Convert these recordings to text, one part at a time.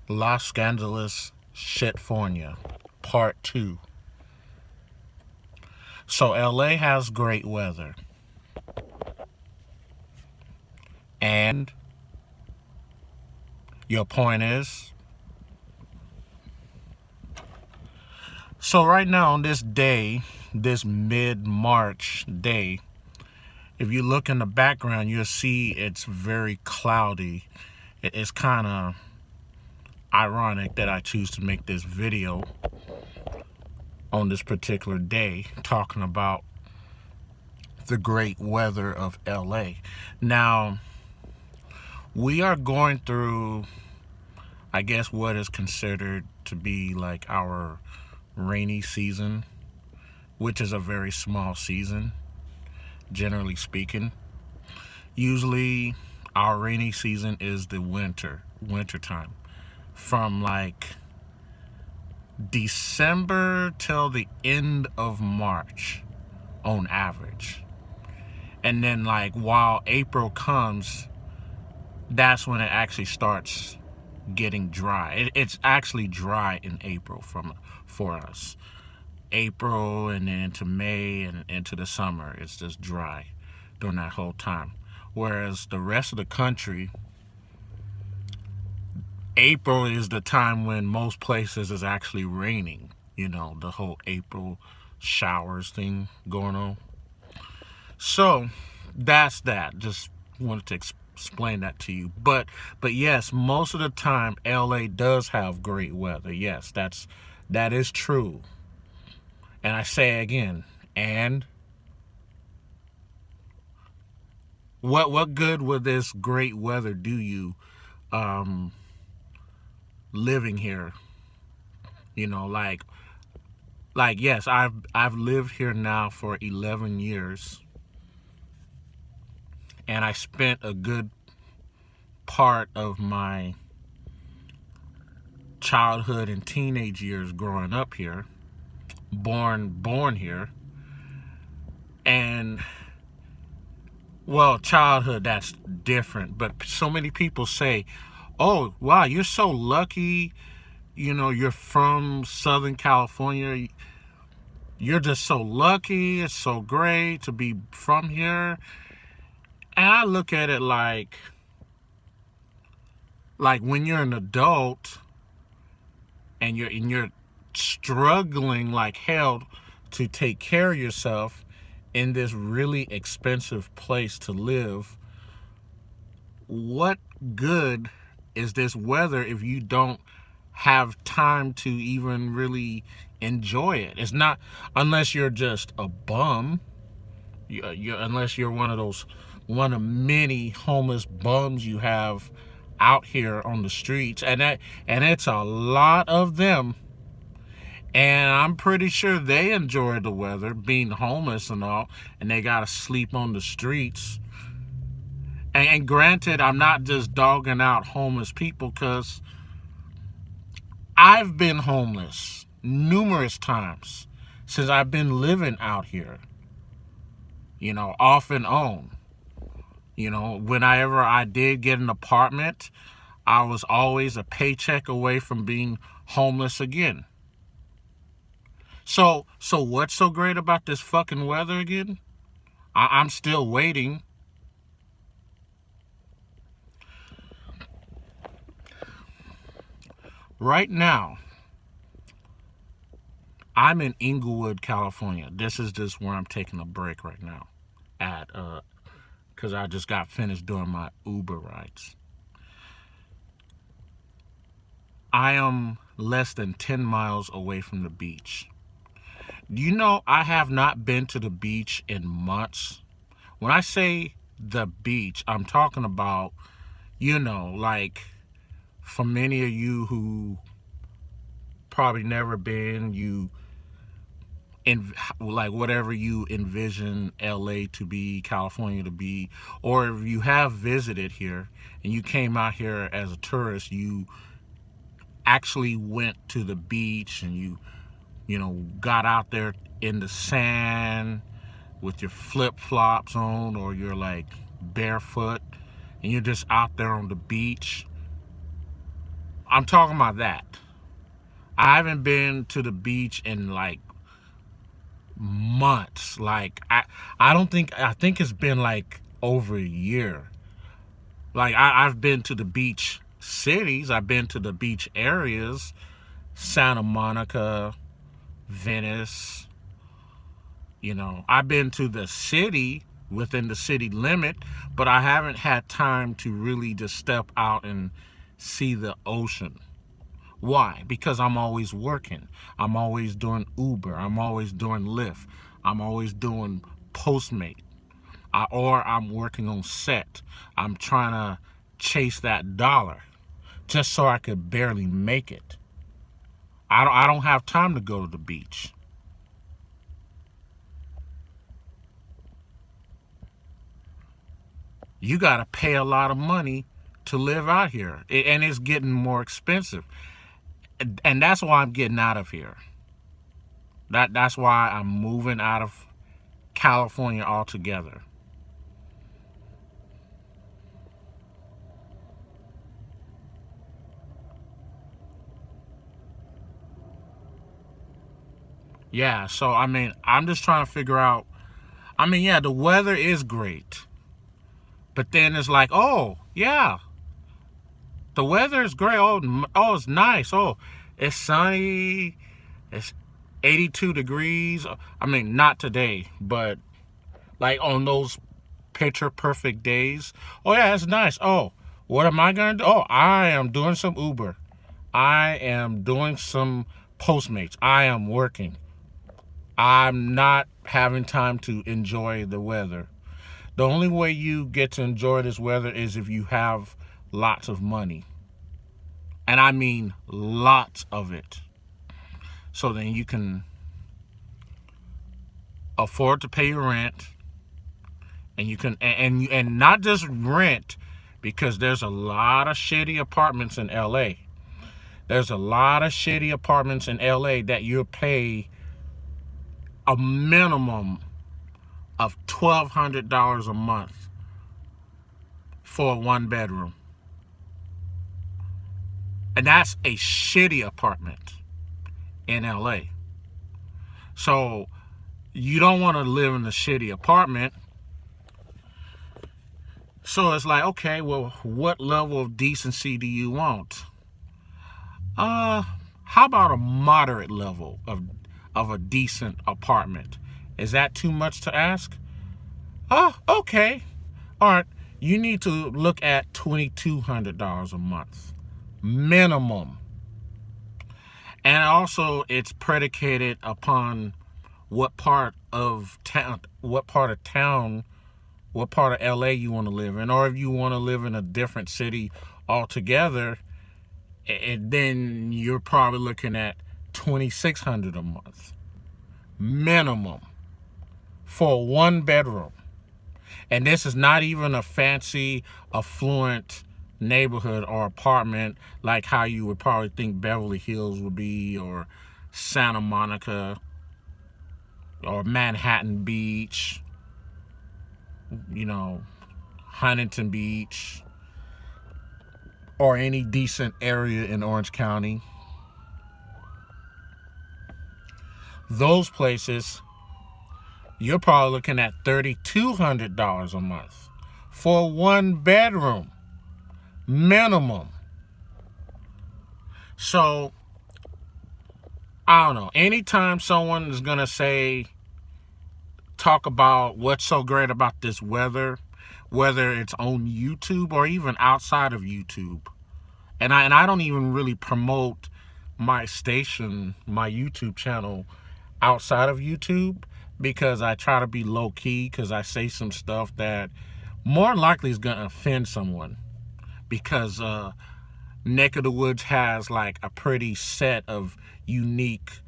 Scandalous tfornia, Part 2. So LA has great weather. And your point is? So right now on this day, this mid-March day, if you look in the background, you'll see it's very cloudy. It's kind of ironic that I choose to make this video on this particular day talking about the great weather of LA. Now, we are going through, I guess, what is considered to be like our rainy season, which is a very small season, generally speaking. Usually, our rainy season is the winter time, from like December till the end of March on average. And then like while April comes, that's when it actually starts getting dry. It's actually dry in April for us. April and then into May and into the summer, it's just dry during that whole time. Whereas the rest of the country, April is the time when most places is actually raining. You know, the whole April showers thing going on. So that's that. Just wanted to explain that to you. But yes, most of the time LA does have great weather. Yes, that is true. And I say again, and what good would this great weather do you living here? You know, like yes, I've lived here now for 11 years. And I spent a good part of my childhood and teenage years growing up here, born here. And well, childhood, that's different, but so many people say, "Oh, wow, you're so lucky, you know, you're from Southern California. You're just so lucky. It's so great to be from here." And I look at it like when you're an adult and you're struggling like hell to take care of yourself in this really expensive place to live, what good is this weather if you don't have time to even really enjoy it? It's not, unless you're just a bum. Unless you're one of many homeless bums you have out here on the streets, and it's a lot of them. And I'm pretty sure they enjoy the weather, being homeless and all, and they gotta sleep on the streets. And granted, I'm not just dogging out homeless people, because I've been homeless numerous times since I've been living out here, you know, off and on. You know, whenever I did get an apartment, I was always a paycheck away from being homeless again. So what's so great about this fucking weather again? I'm still waiting. Right now, I'm in Inglewood, California. This is just where I'm taking a break right now at because I just got finished doing my Uber rides. I am less than 10 miles away from the beach. Do you know I have not been to the beach in months? When I say the beach, I'm talking about, you know, like for many of you who probably never been, you in like whatever you envision LA to be, California to be, or if you have visited here and you came out here as a tourist, you actually went to the beach and you know, got out there in the sand with your flip-flops on, or you're like barefoot and you're just out there on the beach. I'm talking about that. I haven't been to the beach in like months. Like I think it's been like over a year. Like I've been to the beach cities, I've been to the beach areas, Santa Monica, Venice, I've been to the city within the city limit, but I haven't had time to really just step out and see the ocean. Why? Because I'm always working. I'm always doing Uber. I'm always doing Lyft. I'm always doing Postmate. Or I'm working on set. I'm trying to chase that dollar just so I could barely make it. I don't have time to go to the beach. You got to pay a lot of money to live out here, and it's getting more expensive. And that's why I'm getting out of here. That's why I'm moving out of California altogether. Yeah, so I mean, I'm just trying to figure out. I mean, yeah, the weather is great, but then it's like, oh yeah, the weather is great. Oh, it's nice. Oh, it's sunny. It's 82 degrees. I mean, not today, but like on those picture perfect days. Oh yeah, it's nice. Oh, what am I gonna do? Oh, I am doing some Uber. I am doing some Postmates. I am working. I'm not having time to enjoy the weather. The only way you get to enjoy this weather is if you have lots of money. And I mean lots of it. So then you can afford to pay your rent, and you can and not just rent, because there's a lot of shitty apartments in LA. There's a lot of shitty apartments in LA that you'll pay a minimum of $1,200 a month for a 1 bedroom. And that's a shitty apartment in LA. So you don't want to live in a shitty apartment. So it's like, okay, well, what level of decency do you want? How about a moderate level of a decent apartment? Is that too much to ask? Oh, okay. All right. You need to look at $2,200 a month minimum. And also, it's predicated upon what part of town, what part of LA you want to live in, or if you want to live in a different city altogether, and then you're probably looking at $2,600 a month minimum for a 1 bedroom. And this is not even a fancy, affluent neighborhood or apartment like how you would probably think Beverly Hills would be, or Santa Monica, or Manhattan Beach, Huntington Beach, or any decent area in Orange County. Those places, you're probably looking at $3,200 a month for a 1 bedroom minimum. So I don't know. Anytime someone is gonna talk about what's so great about this weather, whether it's on YouTube or even outside of YouTube, and I don't even really promote my station, my YouTube channel, outside of YouTube, because I try to be low key, because I say some stuff that more likely is gonna offend someone, because Neck of the Woods has like a pretty set of unique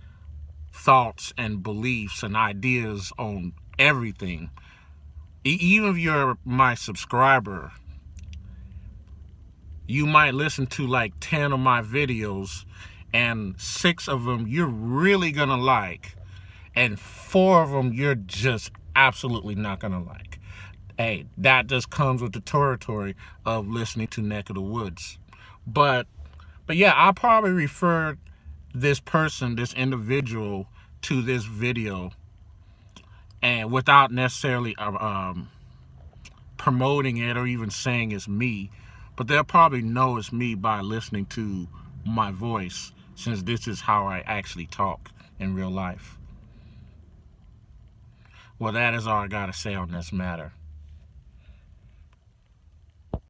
thoughts and beliefs and ideas on everything. Even if you're my subscriber, you might listen to like 10 of my videos, and 6 of them you're really gonna like, and 4 of them you're just absolutely not gonna like. Hey, that just comes with the territory of listening to Neck of the Woods. But But yeah, I'll probably refer this person, this individual, to this video, and without necessarily promoting it or even saying it's me, but they'll probably know it's me by listening to my voice, since this is how I actually talk in real life. Well, that is all I gotta say on this matter.